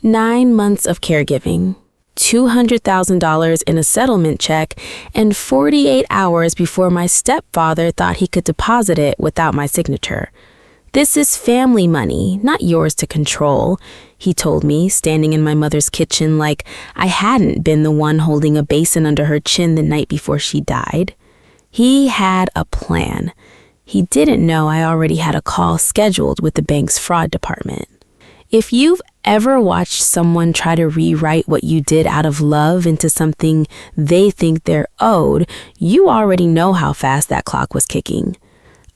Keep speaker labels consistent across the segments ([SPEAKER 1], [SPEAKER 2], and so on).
[SPEAKER 1] 9 months of caregiving, $200,000 in a settlement check, and 48 hours before my stepfather thought he could deposit it without my signature. "This is family money, not yours to control," he told me, standing in my mother's kitchen like I hadn't been the one holding a basin under her chin the night before she died. He had a plan. He didn't know I already had a call scheduled with the bank's fraud department. If you've ever watched someone try to rewrite what you did out of love into something they think they're owed, you already know how fast that clock was kicking.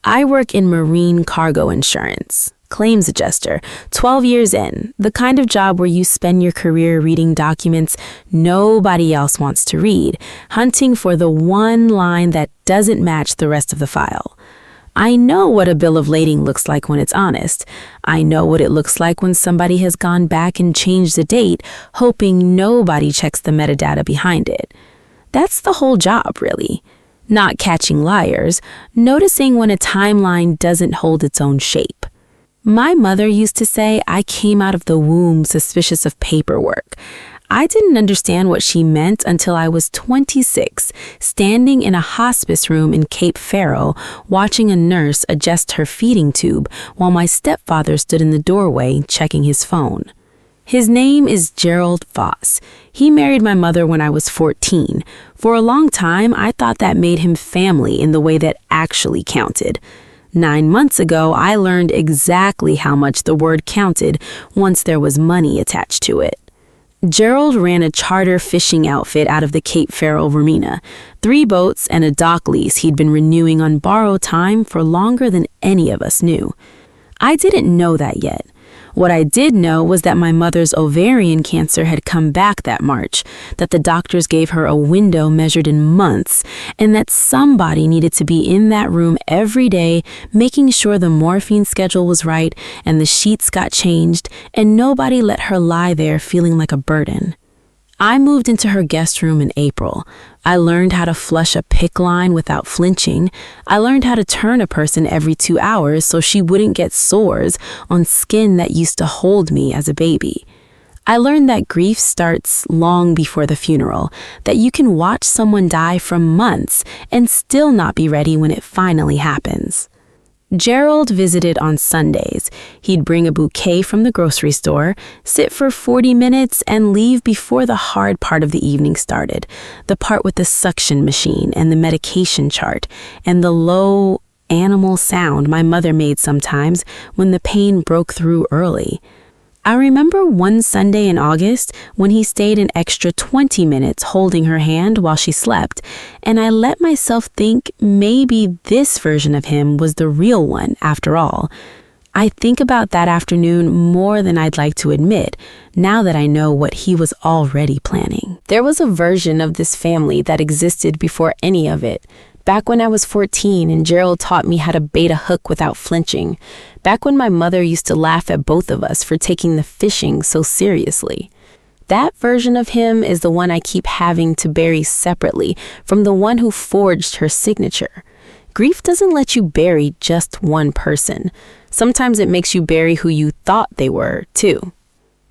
[SPEAKER 1] I work in marine cargo insurance, claims adjuster, 12 years in, the kind of job where you spend your career reading documents nobody else wants to read, hunting for the one line that doesn't match the rest of the file. I know what a bill of lading looks like when it's honest. I know what it looks like when somebody has gone back and changed the date, hoping nobody checks the metadata behind it. That's the whole job, really. Not catching liars, noticing when a timeline doesn't hold its own shape. My mother used to say I came out of the womb suspicious of paperwork. I didn't understand what she meant until I was 26, standing in a hospice room in Cape Ferrow, watching a nurse adjust her feeding tube while my stepfather stood in the doorway checking his phone. His name is Gerald Voss. He married my mother when I was 14. For a long time, I thought that made him family in the way that actually counted. 9 months ago, I learned exactly how much the word counted once there was money attached to it. Gerald ran a charter fishing outfit out of the Cape Ferrow marina, 3 boats and a dock lease he'd been renewing on borrowed time for longer than any of us knew. I didn't know that yet. What I did know was that my mother's ovarian cancer had come back that March, that the doctors gave her a window measured in months, and that somebody needed to be in that room every day, making sure the morphine schedule was right and the sheets got changed, and nobody let her lie there feeling like a burden. I moved into her guest room in April. I learned how to flush a PICC line without flinching. I learned how to turn a person every 2 hours so she wouldn't get sores on skin that used to hold me as a baby. I learned that grief starts long before the funeral, that you can watch someone die for months and still not be ready when it finally happens. Gerald visited on Sundays. He'd bring a bouquet from the grocery store, sit for 40 minutes, and leave before the hard part of the evening started, the part with the suction machine and the medication chart, and the low animal sound my mother made sometimes when the pain broke through early. I remember one Sunday in August when he stayed an extra 20 minutes holding her hand while she slept, and I let myself think maybe this version of him was the real one after all. I think about that afternoon more than I'd like to admit, now that I know what he was already planning. There was a version of this family that existed before any of it. Back when I was 14 and Gerald taught me how to bait a hook without flinching. Back when my mother used to laugh at both of us for taking the fishing so seriously. That version of him is the one I keep having to bury separately from the one who forged her signature. Grief doesn't let you bury just one person. Sometimes it makes you bury who you thought they were, too.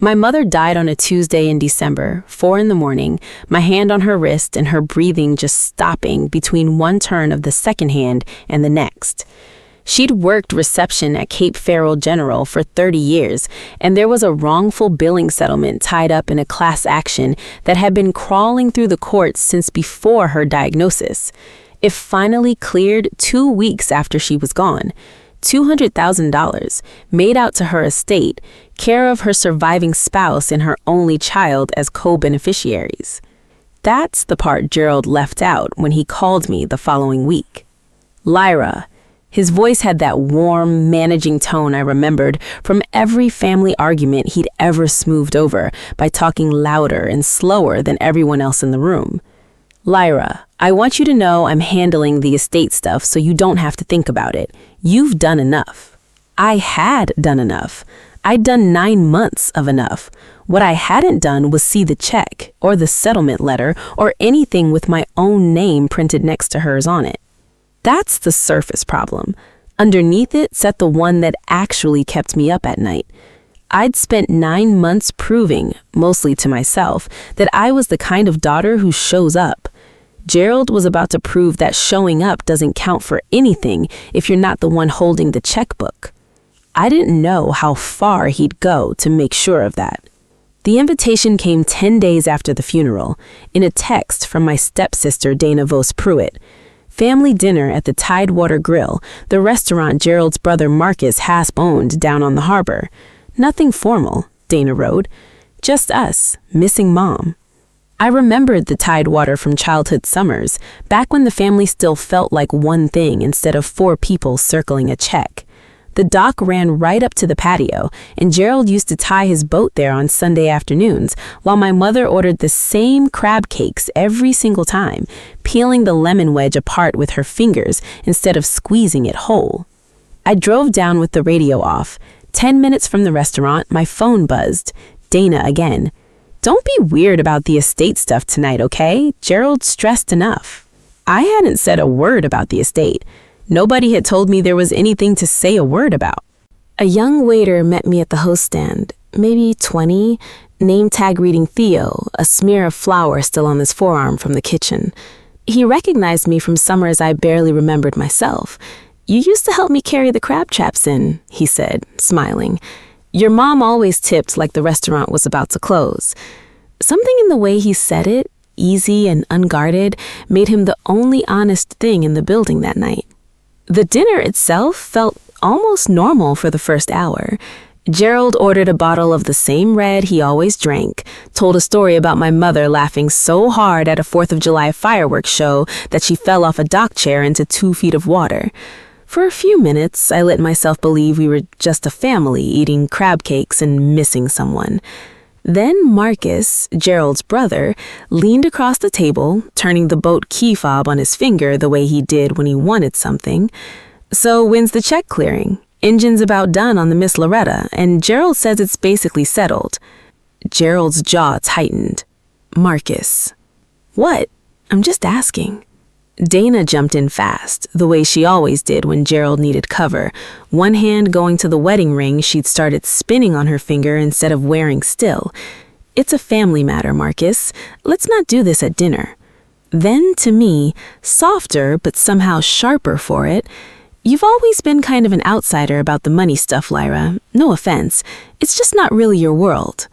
[SPEAKER 1] My mother died on a Tuesday in December, 4 a.m, my hand on her wrist and her breathing just stopping between one turn of the second hand and the next. She'd worked reception at Cape Ferrow General for 30 years, and there was a wrongful billing settlement tied up in a class action that had been crawling through the courts since before her diagnosis. It finally cleared 2 weeks after she was gone. $200,000 made out to her estate, care of her surviving spouse and her only child as co-beneficiaries. That's the part Gerald left out when he called me the following week. Lyra. His voice had that warm, managing tone I remembered from every family argument he'd ever smoothed over by talking louder and slower than everyone else in the room. Lyra, I want you to know I'm handling the estate stuff so you don't have to think about it. You've done enough. I had done enough. I'd done 9 months of enough. What I hadn't done was see the check or the settlement letter or anything with my own name printed next to hers on it. That's the surface problem. Underneath it sat the one that actually kept me up at night. I'd spent 9 months proving, mostly to myself, that I was the kind of daughter who shows up. Gerald was about to prove that showing up doesn't count for anything if you're not the one holding the checkbook. I didn't know how far he'd go to make sure of that. The invitation came 10 days after the funeral, in a text from my stepsister Dana Voss Pruitt. Family dinner at the Tidewater Grill, the restaurant Gerald's brother Marcus owned down on the harbor. Nothing formal, Dana wrote. Just us, missing Mom. I remembered the Tidewater from childhood summers, back when the family still felt like one thing instead of 4 people circling a check. The dock ran right up to the patio, and Gerald used to tie his boat there on Sunday afternoons, while my mother ordered the same crab cakes every single time, peeling the lemon wedge apart with her fingers instead of squeezing it whole. I drove down with the radio off. 10 minutes from the restaurant, my phone buzzed. Dana again. "Don't be weird about the estate stuff tonight, okay? Gerald's stressed enough." I hadn't said a word about the estate. Nobody had told me there was anything to say a word about. A young waiter met me at the host stand, maybe 20, name tag reading Theo, a smear of flour still on his forearm from the kitchen. He recognized me from summers I barely remembered myself. "You used to help me carry the crab traps in," he said, smiling. "Your mom always tipped like the restaurant was about to close." Something in the way he said it, easy and unguarded, made him the only honest thing in the building that night. The dinner itself felt almost normal for the first hour. Gerald ordered a bottle of the same red he always drank, told a story about my mother laughing so hard at a 4th of July fireworks show that she fell off a dock chair into 2 feet of water. For a few minutes, I let myself believe we were just a family eating crab cakes and missing someone. Then Marcus, Gerald's brother, leaned across the table, turning the boat key fob on his finger the way he did when he wanted something. "So when's the check clearing? Engine's about done on the Miss Loretta, and Gerald says it's basically settled." Gerald's jaw tightened. "Marcus." "What? I'm just asking." Dana jumped in fast, the way she always did when Gerald needed cover, one hand going to the wedding ring she'd started spinning on her finger instead of wearing still. "It's a family matter, Marcus. Let's not do this at dinner." Then, to me, softer but somehow sharper for it, "You've always been kind of an outsider about the money stuff, Lyra. No offense. It's just not really your world."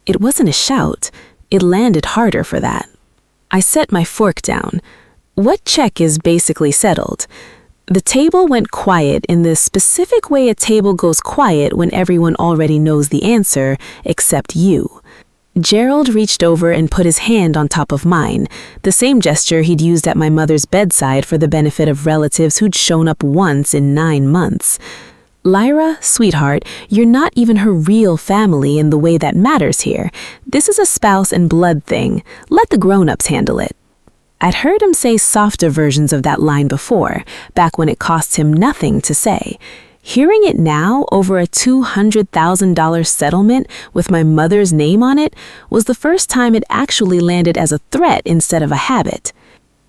[SPEAKER 1] It wasn't a shout. It landed harder for that. I set my fork down. What check is basically settled? The table went quiet in the specific way a table goes quiet when everyone already knows the answer, except you. Gerald reached over and put his hand on top of mine, the same gesture he'd used at my mother's bedside for the benefit of relatives who'd shown up once in 9 months. "Lyra, sweetheart, you're not even her real family in the way that matters here. This is a spouse and blood thing. Let the grown-ups handle it." I'd heard him say softer versions of that line before, back when it cost him nothing to say. Hearing it now over a $200,000 settlement with my mother's name on it was the first time it actually landed as a threat instead of a habit.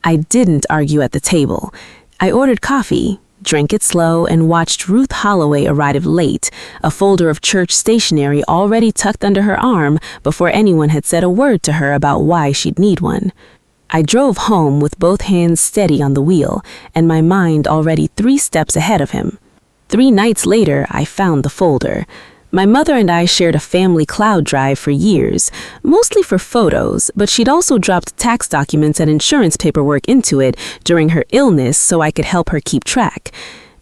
[SPEAKER 1] I didn't argue at the table. I ordered coffee, drank it slow, and watched Ruth Holloway arrive late, a folder of church stationery already tucked under her arm before anyone had said a word to her about why she'd need one. I drove home with both hands steady on the wheel, and my mind already 3 steps ahead of him. 3 nights later, I found the folder. My mother and I shared a family cloud drive for years, mostly for photos, but she'd also dropped tax documents and insurance paperwork into it during her illness so I could help her keep track.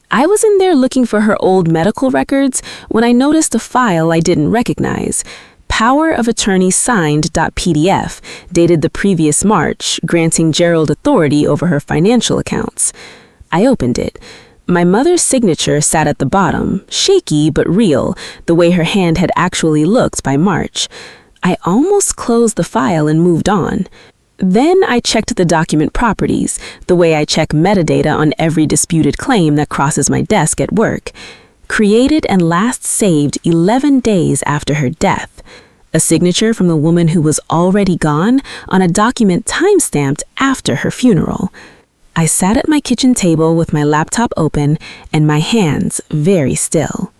[SPEAKER 1] I was in there looking for her old medical records when I noticed a file I didn't recognize. Power of Attorney Signed.pdf, dated the previous March, granting Gerald authority over her financial accounts. I opened it. My mother's signature sat at the bottom, shaky but real, the way her hand had actually looked by March. I almost closed the file and moved on. Then I checked the document properties, the way I check metadata on every disputed claim that crosses my desk at work. Created and last saved 11 days after her death. A signature from the woman who was already gone on a document time-stamped after her funeral. I sat at my kitchen table with my laptop open and my hands very still.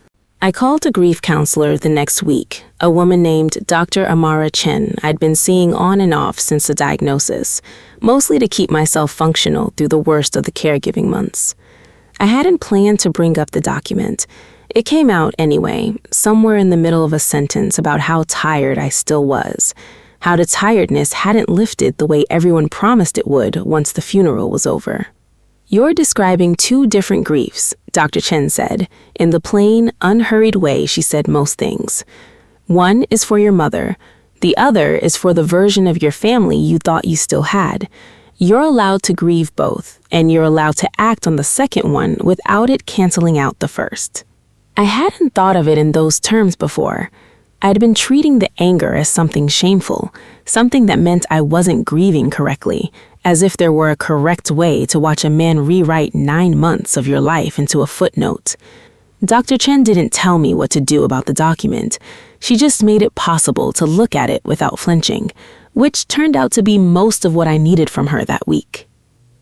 [SPEAKER 1] I called a grief counselor the next week, a woman named Dr. Amara Chen I'd been seeing on and off since the diagnosis, mostly to keep myself functional through the worst of the caregiving months. I hadn't planned to bring up the document. It came out anyway, somewhere in the middle of a sentence about how tired I still was, how the tiredness hadn't lifted the way everyone promised it would once the funeral was over. "You're describing two different griefs," Dr. Chen said, in the plain, unhurried way she said most things. "One is for your mother. The other is for the version of your family you thought you still had. You're allowed to grieve both, and you're allowed to act on the second one without it canceling out the first." I hadn't thought of it in those terms before. I'd been treating the anger as something shameful, something that meant I wasn't grieving correctly, as if there were a correct way to watch a man rewrite 9 months of your life into a footnote. Dr. Chen didn't tell me what to do about the document. She just made it possible to look at it without flinching, which turned out to be most of what I needed from her that week.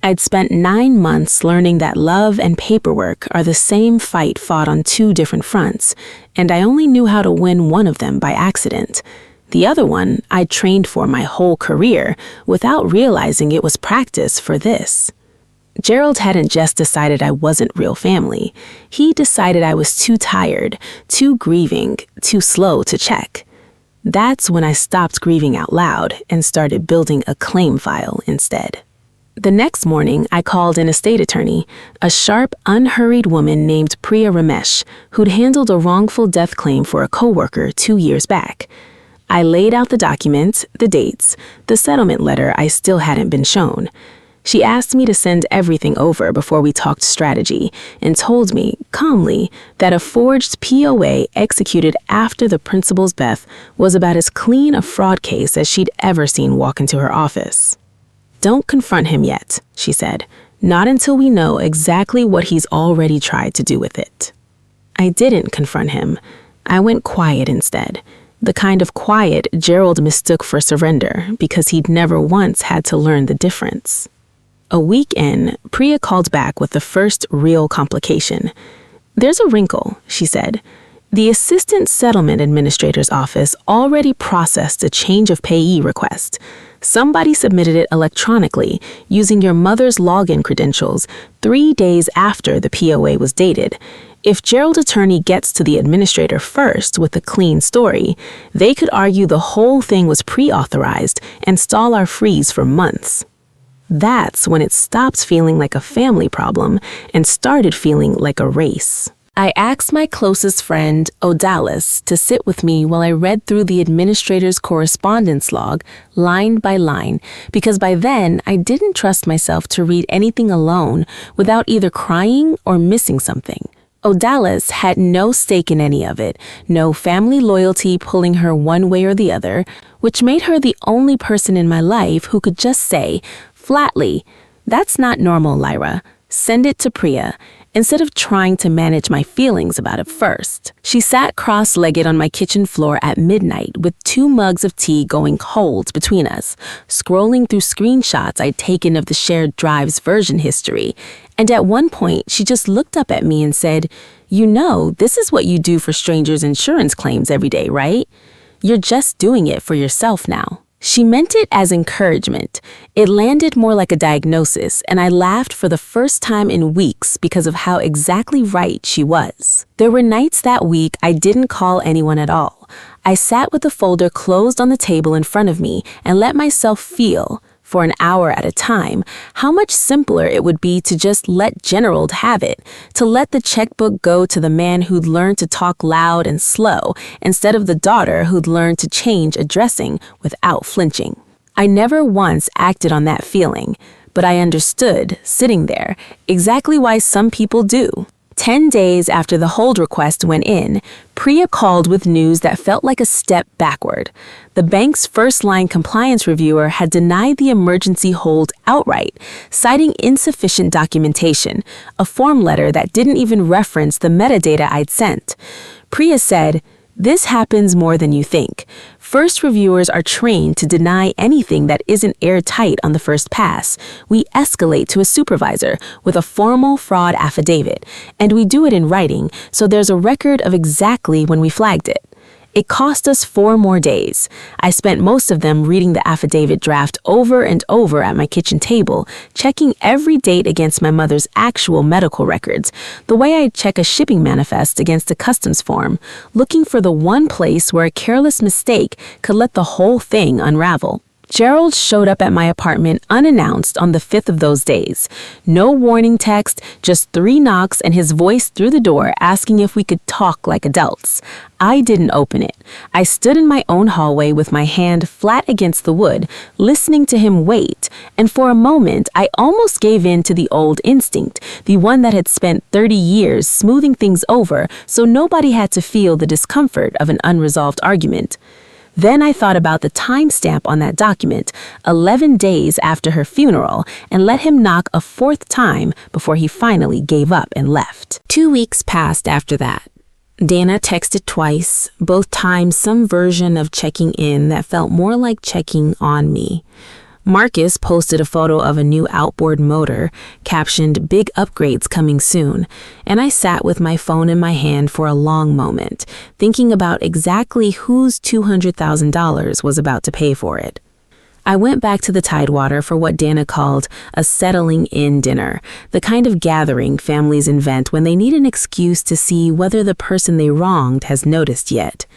[SPEAKER 1] I'd spent 9 months learning that love and paperwork are the same fight fought on 2 different fronts, and I only knew how to win one of them by accident. The other one I'd trained for my whole career without realizing it was practice for this. Gerald hadn't just decided I wasn't real family. He decided I was too tired, too grieving, too slow to check. That's when I stopped grieving out loud and started building a claim file instead. The next morning, I called an estate attorney, a sharp, unhurried woman named Priya Ramesh, who'd handled a wrongful death claim for a coworker 2 years back. I laid out the documents, the dates, the settlement letter I still hadn't been shown. She asked me to send everything over before we talked strategy and told me, calmly, that a forged POA executed after the principal's death was about as clean a fraud case as she'd ever seen walk into her office. "Don't confront him yet," she said. "Not until we know exactly what he's already tried to do with it." I didn't confront him. I went quiet instead. The kind of quiet Gerald mistook for surrender because he'd never once had to learn the difference. A week in, Priya called back with the first real complication. "There's a wrinkle," she said. "The Assistant Settlement Administrator's office already processed a change of payee request. Somebody submitted it electronically using your mother's login credentials 3 days after the POA was dated. If Gerald's attorney gets to the administrator first with a clean story, they could argue the whole thing was pre-authorized and stall our freeze for months." That's when it stopped feeling like a family problem and started feeling like a race. I asked my closest friend, Odalis, to sit with me while I read through the administrator's correspondence log line by line, because by then I didn't trust myself to read anything alone without either crying or missing something. Odalis had no stake in any of it, no family loyalty pulling her one way or the other, which made her the only person in my life who could just say, flatly, "That's not normal, Lyra. Send it to Priya," instead of trying to manage my feelings about it first. She sat cross-legged on my kitchen floor at midnight with 2 mugs of tea going cold between us, scrolling through screenshots I'd taken of the shared drive's version history. And at one point, she just looked up at me and said, "You know, this is what you do for strangers' insurance claims every day, right? You're just doing it for yourself now." She meant it as encouragement. It landed more like a diagnosis, and I laughed for the first time in weeks because of how exactly right she was. There were nights that week I didn't call anyone at all. I sat with the folder closed on the table in front of me and let myself feel, for an hour at a time, how much simpler it would be to just let Gerald have it, to let the checkbook go to the man who'd learned to talk loud and slow, instead of the daughter who'd learned to change a dressing without flinching. I never once acted on that feeling, but I understood, sitting there, exactly why some people do. 10 days after the hold request went in, Priya called with news that felt like a step backward. The bank's first-line compliance reviewer had denied the emergency hold outright, citing insufficient documentation, a form letter that didn't even reference the metadata I'd sent. Priya said, "This happens more than you think. First reviewers are trained to deny anything that isn't airtight on the first pass. We escalate to a supervisor with a formal fraud affidavit, and we do it in writing, so there's a record of exactly when we flagged it. It cost us 4 more days. I spent most of them reading the affidavit draft over and over at my kitchen table, checking every date against my mother's actual medical records, the way I'd check a shipping manifest against a customs form, looking for the one place where a careless mistake could let the whole thing unravel. Gerald showed up at my apartment unannounced on the 5th of those days. No warning text, just 3 knocks and his voice through the door asking if we could talk like adults. I didn't open it. I stood in my own hallway with my hand flat against the wood, listening to him wait, and for a moment I almost gave in to the old instinct, the one that had spent 30 years smoothing things over so nobody had to feel the discomfort of an unresolved argument. Then I thought about the timestamp on that document, 11 days after her funeral, and let him knock a 4th time before he finally gave up and left. 2 weeks passed after that. Dana texted twice, both times some version of checking in that felt more like checking on me. Marcus posted a photo of a new outboard motor, captioned "Big upgrades coming soon," and I sat with my phone in my hand for a long moment, thinking about exactly whose $200,000 was about to pay for it. I went back to the Tidewater for what Dana called a settling-in dinner, the kind of gathering families invent when they need an excuse to see whether the person they wronged has noticed yet.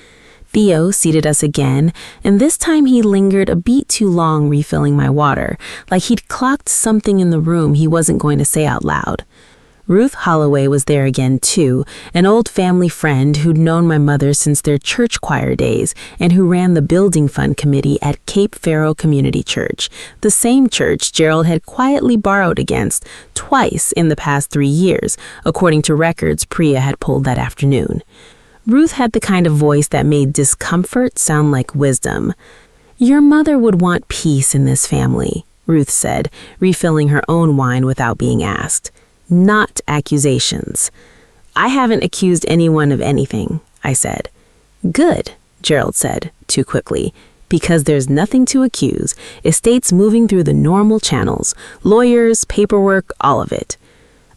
[SPEAKER 1] Theo seated us again, and this time he lingered a beat too long refilling my water, like he'd clocked something in the room he wasn't going to say out loud. Ruth Holloway was there again too, an old family friend who'd known my mother since their church choir days and who ran the building fund committee at Cape Ferrow Community Church, the same church Gerald had quietly borrowed against twice in the past 3 years, according to records Priya had pulled that afternoon. Ruth had the kind of voice that made discomfort sound like wisdom. "Your mother would want peace in this family," Ruth said, refilling her own wine without being asked. "Not accusations." "I haven't accused anyone of anything," I said. "Good," Gerald said, too quickly, "because there's nothing to accuse. Estate's moving through the normal channels, lawyers, paperwork, all of it."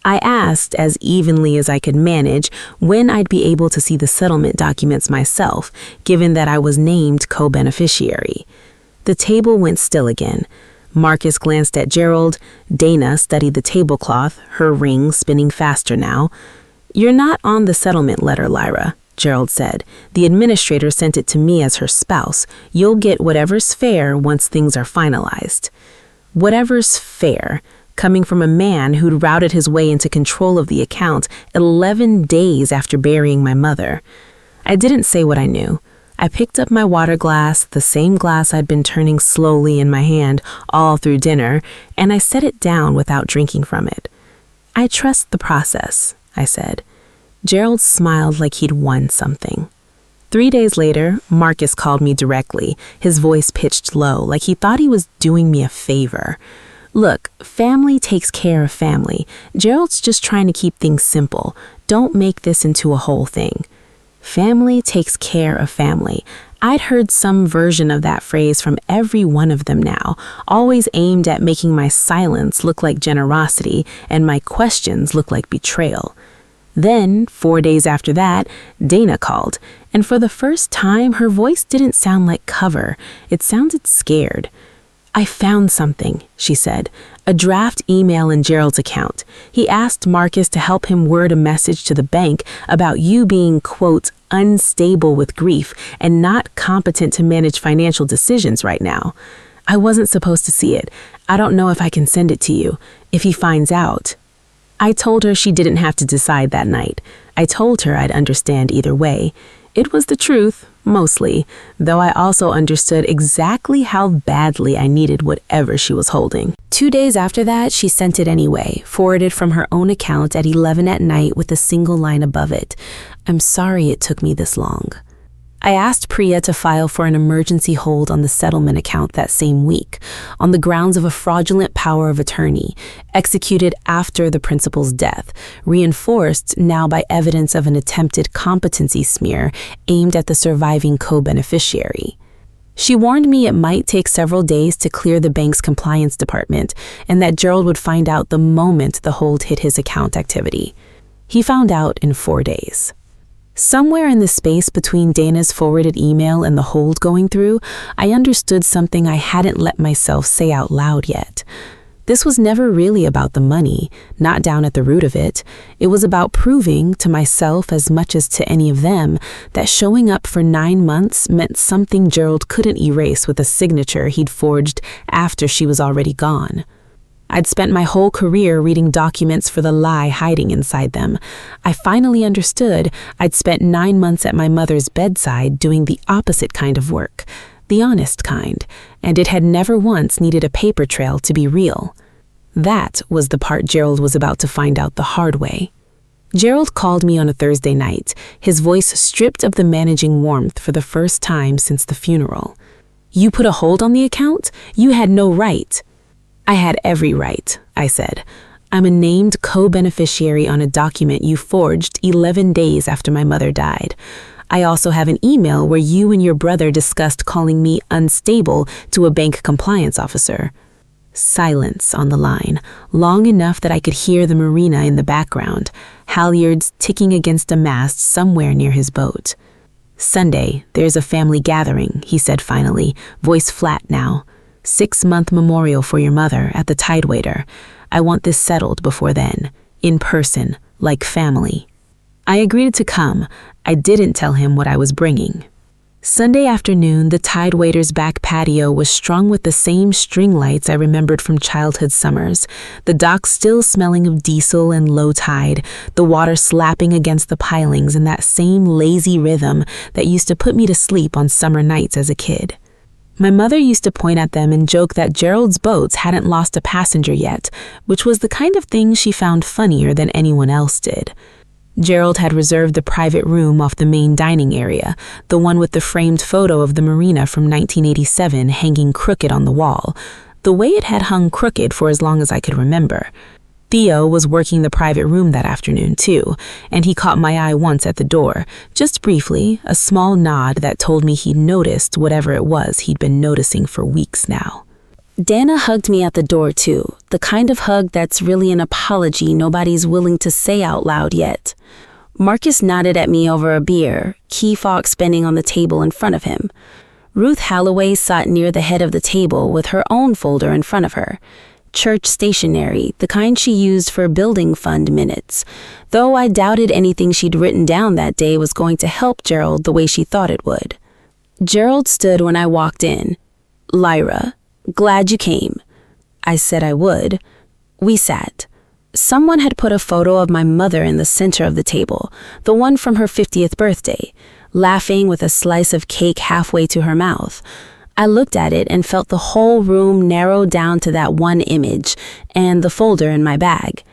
[SPEAKER 1] I asked, as evenly as I could manage, when I'd be able to see the settlement documents myself, given that I was named co-beneficiary. The table went still again. Marcus glanced at Gerald. Dana studied the tablecloth, her ring spinning faster now. "You're not on the settlement letter, Lyra," Gerald said. "The administrator sent it to me as her spouse. You'll get whatever's fair once things are finalized." Whatever's fair, coming from a man who'd routed his way into control of the account 11 days after burying my mother. I didn't say what I knew. I picked up my water glass, the same glass I'd been turning slowly in my hand all through dinner, and I set it down without drinking from it. "I trust the process," I said. Gerald smiled like he'd won something. 3 days later, Marcus called me directly, his voice pitched low, like he thought he was doing me a favor. "Look, family takes care of family. Gerald's just trying to keep things simple. Don't make this into a whole thing." Family takes care of family. I'd heard some version of that phrase from every one of them now, always aimed at making my silence look like generosity and my questions look like betrayal. Then, 4 days after that, Dana called, and for the first time, her voice didn't sound like cover. It sounded scared. "I found something," she said, "a draft email in Gerald's account. He asked Marcus to help him word a message to the bank about you being, quote, unstable with grief and not competent to manage financial decisions right now. I wasn't supposed to see it. I don't know if I can send it to you. If he finds out." I told her she didn't have to decide that night. I told her I'd understand either way. It was the truth, mostly, though I also understood exactly how badly I needed whatever she was holding. 2 days after that, she sent it anyway, forwarded from her own account at 11 at night with a single line above it. "I'm sorry it took me this long." I asked Priya to file for an emergency hold on the settlement account that same week, on the grounds of a fraudulent power of attorney, executed after the principal's death, reinforced now by evidence of an attempted competency smear aimed at the surviving co-beneficiary. She warned me it might take several days to clear the bank's compliance department and that Gerald would find out the moment the hold hit his account activity. He found out in 4 days. Somewhere in the space between Dana's forwarded email and the hold going through, I understood something I hadn't let myself say out loud yet. This was never really about the money, not down at the root of it. It was about proving to myself as much as to any of them that showing up for 9 months meant something Gerald couldn't erase with a signature he'd forged after she was already gone. I'd spent my whole career reading documents for the lie hiding inside them. I finally understood I'd spent 9 months at my mother's bedside doing the opposite kind of work, the honest kind, and it had never once needed a paper trail to be real. That was the part Gerald was about to find out the hard way. Gerald called me on a Thursday night, his voice stripped of the managing warmth for the first time since the funeral. "You put a hold on the account? You had no right." "I had every right," I said. "I'm a named co-beneficiary on a document you forged 11 days after my mother died. I also have an email where you and your brother discussed calling me unstable to a bank compliance officer." Silence on the line, long enough that I could hear the marina in the background, halyards ticking against a mast somewhere near his boat. "Sunday, there's a family gathering," he said finally, voice flat now. "6-month memorial for your mother at the Tidewater. I want this settled before then, in person, like family." I agreed to come. I didn't tell him what I was bringing. Sunday afternoon, the Tidewater's back patio was strung with the same string lights I remembered from childhood summers, the dock still smelling of diesel and low tide, the water slapping against the pilings in that same lazy rhythm that used to put me to sleep on summer nights as a kid. My mother used to point at them and joke that Gerald's boats hadn't lost a passenger yet, which was the kind of thing she found funnier than anyone else did. Gerald had reserved the private room off the main dining area, the one with the framed photo of the marina from 1987 hanging crooked on the wall, the way it had hung crooked for as long as I could remember. Theo was working the private room that afternoon too, and he caught my eye once at the door, just briefly, a small nod that told me he'd noticed whatever it was he'd been noticing for weeks now. Dana hugged me at the door too, the kind of hug that's really an apology nobody's willing to say out loud yet. Marcus nodded at me over a beer, key fob spinning on the table in front of him. Ruth Halloway sat near the head of the table with her own folder in front of her. Church stationery, the kind she used for building fund minutes, though I doubted anything she'd written down that day was going to help Gerald the way she thought it would. Gerald stood when I walked in. "Lyra, glad you came." I said I would. We sat. Someone had put a photo of my mother in the center of the table, the one from her 50th birthday, laughing with a slice of cake halfway to her mouth. I looked at it and felt the whole room narrow down to that one image and the folder in my bag.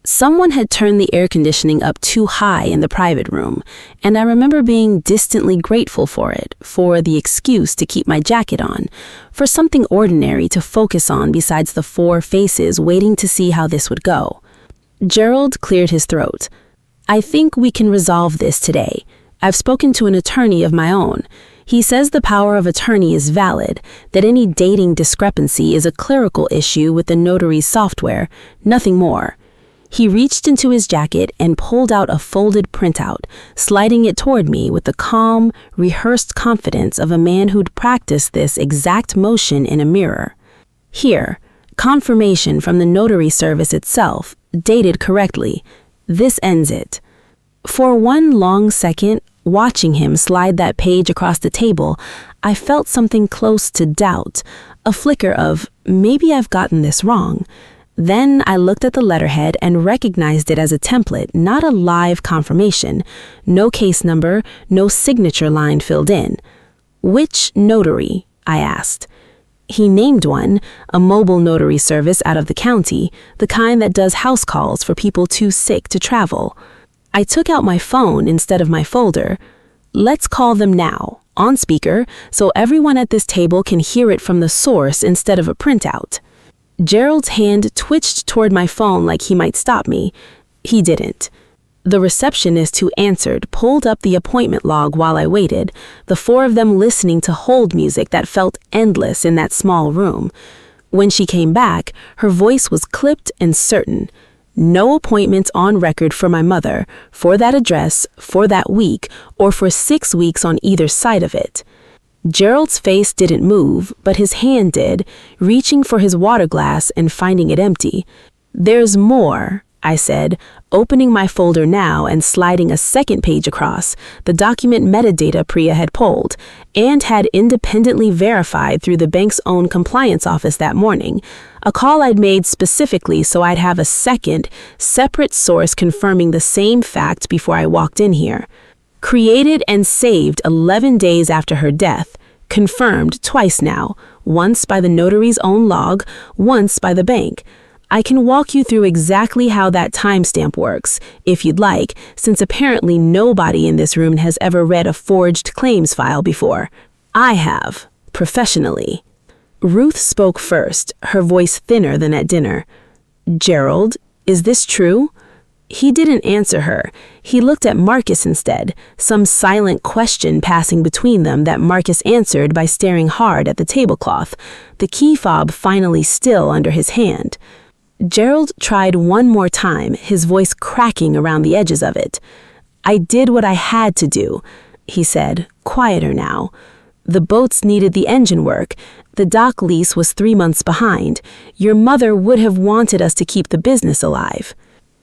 [SPEAKER 1] Someone had turned the air conditioning up too high in the private room, and I remember being distantly grateful for it, for the excuse to keep my jacket on, for something ordinary to focus on besides the 4 faces waiting to see how this would go. Gerald cleared his throat. "I think we can resolve this today. I've spoken to an attorney of my own. He says the power of attorney is valid, that any dating discrepancy is a clerical issue with the notary's software, nothing more." He reached into his jacket and pulled out a folded printout, sliding it toward me with the calm, rehearsed confidence of a man who'd practiced this exact motion in a mirror. "Here, confirmation from the notary service itself, dated correctly. This ends it." For one long second, watching him slide that page across the table, I felt something close to doubt, a flicker of, maybe I've gotten this wrong. Then I looked at the letterhead and recognized it as a template, not a live confirmation. No case number, no signature line filled in. "Which notary?" I asked. He named one, a mobile notary service out of the county, the kind that does house calls for people too sick to travel. I took out my phone instead of my folder. "Let's call them now, on speaker, so everyone at this table can hear it from the source instead of a printout." Gerald's hand twitched toward my phone like he might stop me. He didn't. The receptionist who answered pulled up the appointment log while I waited, the four of them listening to hold music that felt endless in that small room. When she came back, her voice was clipped and certain. No appointments on record for my mother, for that address, for that week, or for 6 weeks on either side of it. Gerald's face didn't move, but his hand did, reaching for his water glass and finding it empty. "There's more," I said, opening my folder now and sliding a second page across, the document metadata Priya had pulled, and had independently verified through the bank's own compliance office that morning, a call I'd made specifically so I'd have a second, separate source confirming the same fact before I walked in here. Created and saved 11 days after her death, confirmed twice now, once by the notary's own log, once by the bank. I can walk you through exactly how that timestamp works, if you'd like, since apparently nobody in this room has ever read a forged claims file before. I have, professionally. Ruth spoke first, her voice thinner than at dinner. "Gerald, is this true?" He didn't answer her. He looked at Marcus instead, some silent question passing between them that Marcus answered by staring hard at the tablecloth, the key fob finally still under his hand. Gerald tried one more time, his voice cracking around the edges of it. "I did what I had to do," he said, quieter now. "The boats needed the engine work. The dock lease was 3 months behind. Your mother would have wanted us to keep the business alive."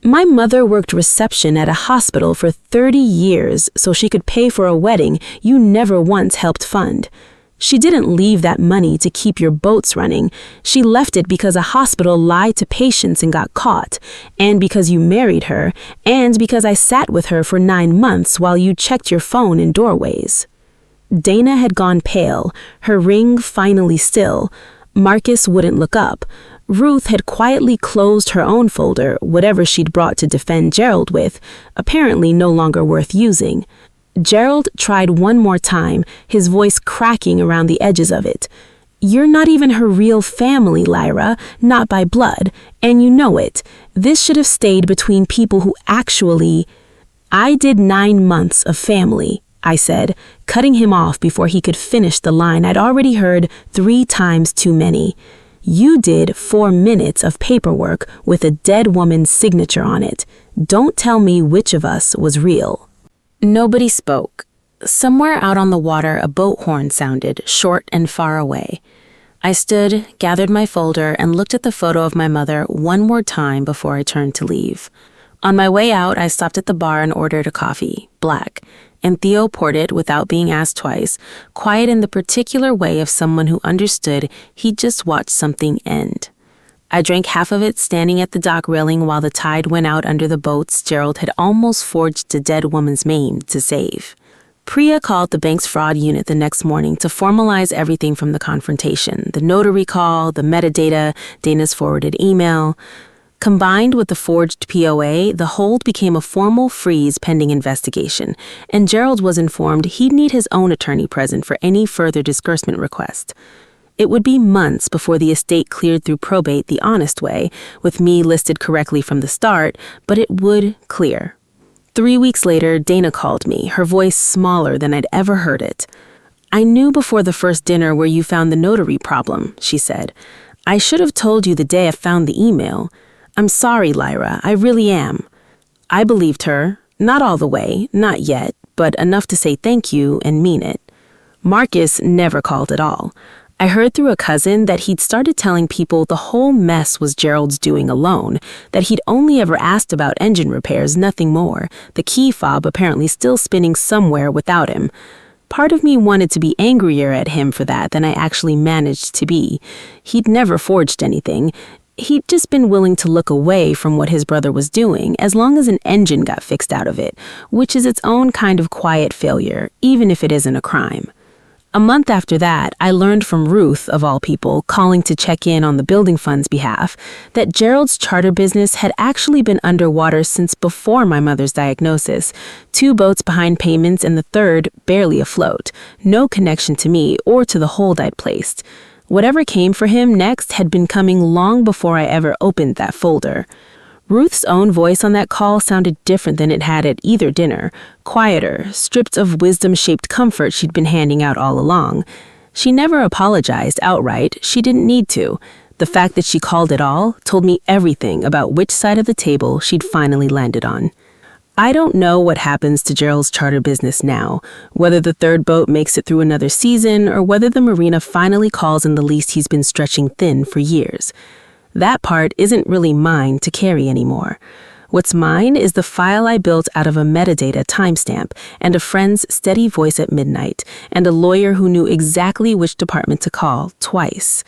[SPEAKER 1] My mother worked reception at a hospital for 30 years so she could pay for a wedding you never once helped fund. She didn't leave that money to keep your boats running. She left it because a hospital lied to patients and got caught, and because you married her, and because I sat with her for 9 months while you checked your phone in doorways. Dana had gone pale, her ring finally still. Marcus wouldn't look up. Ruth had quietly closed her own folder, whatever she'd brought to defend Gerald with, apparently no longer worth using. Gerald tried one more time, his voice cracking around the edges of it. "You're not even her real family, Lyra, not by blood, and you know it. This should have stayed between people who actually—" "I did 9 months of family," I said, cutting him off before he could finish the line I'd already heard 3 times too many. "You did 4 minutes of paperwork with a dead woman's signature on it. Don't tell me which of us was real." Nobody spoke. Somewhere out on the water, a boat horn sounded, short and far away. I stood, gathered my folder, and looked at the photo of my mother one more time before I turned to leave. On my way out, I stopped at the bar and ordered a coffee, black, and Theo poured it without being asked twice, quiet in the particular way of someone who understood he'd just watched something end. I drank half of it standing at the dock railing while the tide went out under the boats Gerald had almost forged a dead woman's name to save. Priya called the bank's fraud unit the next morning to formalize everything from the confrontation, the notary call, the metadata, Dana's forwarded email. Combined with the forged POA, the hold became a formal freeze pending investigation, and Gerald was informed he'd need his own attorney present for any further disbursement request. It would be months before the estate cleared through probate the honest way, with me listed correctly from the start, but it would clear. 3 weeks later, Dana called me, her voice smaller than I'd ever heard it. "I knew before the first dinner where you found the notary problem," she said. "I should have told you the day I found the email. I'm sorry, Lyra, I really am." I believed her, not all the way, not yet, but enough to say thank you and mean it. Marcus never called at all. I heard through a cousin that he'd started telling people the whole mess was Gerald's doing alone, that he'd only ever asked about engine repairs, nothing more, the key fob apparently still spinning somewhere without him. Part of me wanted to be angrier at him for that than I actually managed to be. He'd never forged anything. He'd just been willing to look away from what his brother was doing as long as an engine got fixed out of it, which is its own kind of quiet failure, even if it isn't a crime. A month after that, I learned from Ruth, of all people, calling to check in on the building fund's behalf, that Gerald's charter business had actually been underwater since before my mother's diagnosis, 2 boats behind payments and the third barely afloat, no connection to me or to the hold I'd placed. Whatever came for him next had been coming long before I ever opened that folder. Ruth's own voice on that call sounded different than it had at either dinner, quieter, stripped of wisdom-shaped comfort she'd been handing out all along. She never apologized outright. She didn't need to. The fact that she called at all told me everything about which side of the table she'd finally landed on. I don't know what happens to Gerald's charter business now, whether the third boat makes it through another season or whether the marina finally calls in the lease he's been stretching thin for years. That part isn't really mine to carry anymore. What's mine is the file I built out of a metadata timestamp and a friend's steady voice at midnight and a lawyer who knew exactly which department to call twice.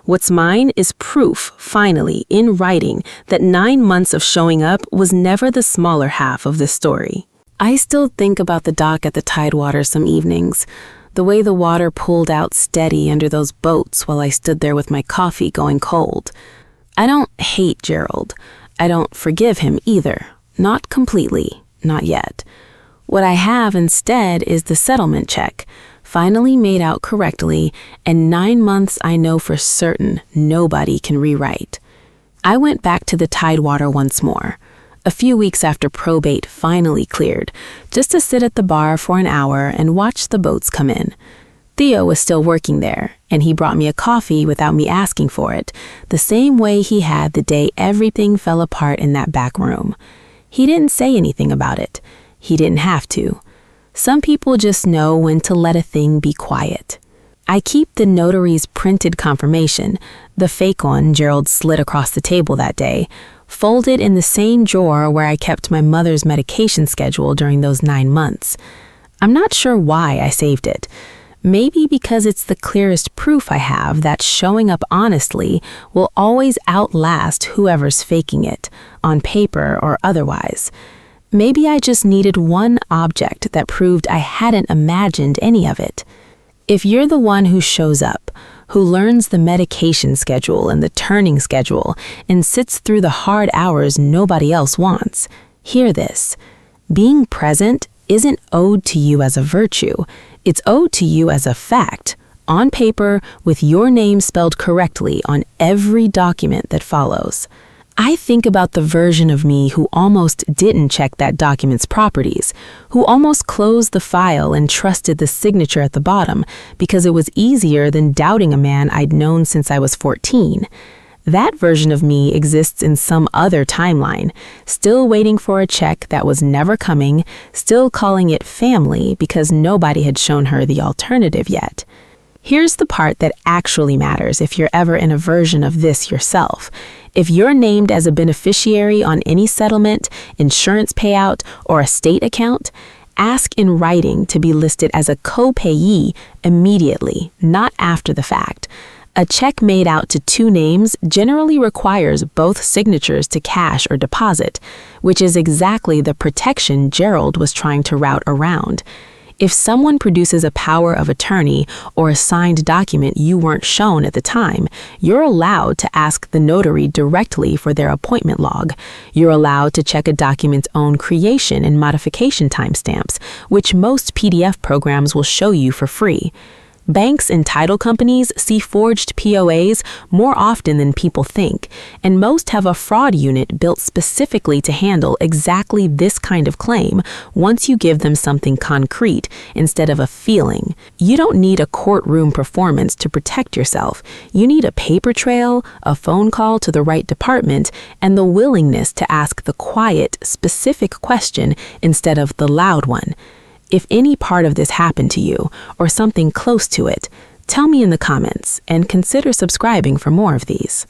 [SPEAKER 1] What's mine is proof, finally, in writing, that 9 months of showing up was never the smaller half of this story. I still think about the dock at the Tidewater some evenings, the way the water pulled out steady under those boats while I stood there with my coffee going cold. I don't hate Gerald. I don't forgive him either. Not completely. Not yet. What I have instead is the settlement check, finally made out correctly, and 9 months I know for certain nobody can rewrite. I went back to the Tidewater once more, a few weeks after probate finally cleared, just to sit at the bar for an hour and watch the boats come in. Theo was still working there, and he brought me a coffee without me asking for it, the same way he had the day everything fell apart in that back room. He didn't say anything about it. He didn't have to. Some people just know when to let a thing be quiet. I keep the notary's printed confirmation, the fake one Gerald slid across the table that day, folded in the same drawer where I kept my mother's medication schedule during those 9 months. I'm not sure why I saved it. Maybe because it's the clearest proof I have that showing up honestly will always outlast whoever's faking it, on paper or otherwise. Maybe I just needed one object that proved I hadn't imagined any of it. If you're the one who shows up, who learns the medication schedule and the turning schedule, and sits through the hard hours nobody else wants, hear this. Being present isn't owed to you as a virtue. It's owed to you as a fact, on paper, with your name spelled correctly on every document that follows. I think about the version of me who almost didn't check that document's properties, who almost closed the file and trusted the signature at the bottom because it was easier than doubting a man I'd known since I was 14. That version of me exists in some other timeline, still waiting for a check that was never coming, still calling it family because nobody had shown her the alternative yet. Here's the part that actually matters if you're ever in a version of this yourself. If you're named as a beneficiary on any settlement, insurance payout, or estate account, ask in writing to be listed as a co-payee immediately, not after the fact. A check made out to 2 names generally requires both signatures to cash or deposit, which is exactly the protection Gerald was trying to route around. If someone produces a power of attorney or a signed document you weren't shown at the time, you're allowed to ask the notary directly for their appointment log. You're allowed to check a document's own creation and modification timestamps, which most PDF programs will show you for free. Banks and title companies see forged POAs more often than people think, and most have a fraud unit built specifically to handle exactly this kind of claim once you give them something concrete instead of a feeling. You don't need a courtroom performance to protect yourself. You need a paper trail, a phone call to the right department, and the willingness to ask the quiet, specific question instead of the loud one. If any part of this happened to you, or something close to it, tell me in the comments and consider subscribing for more of these.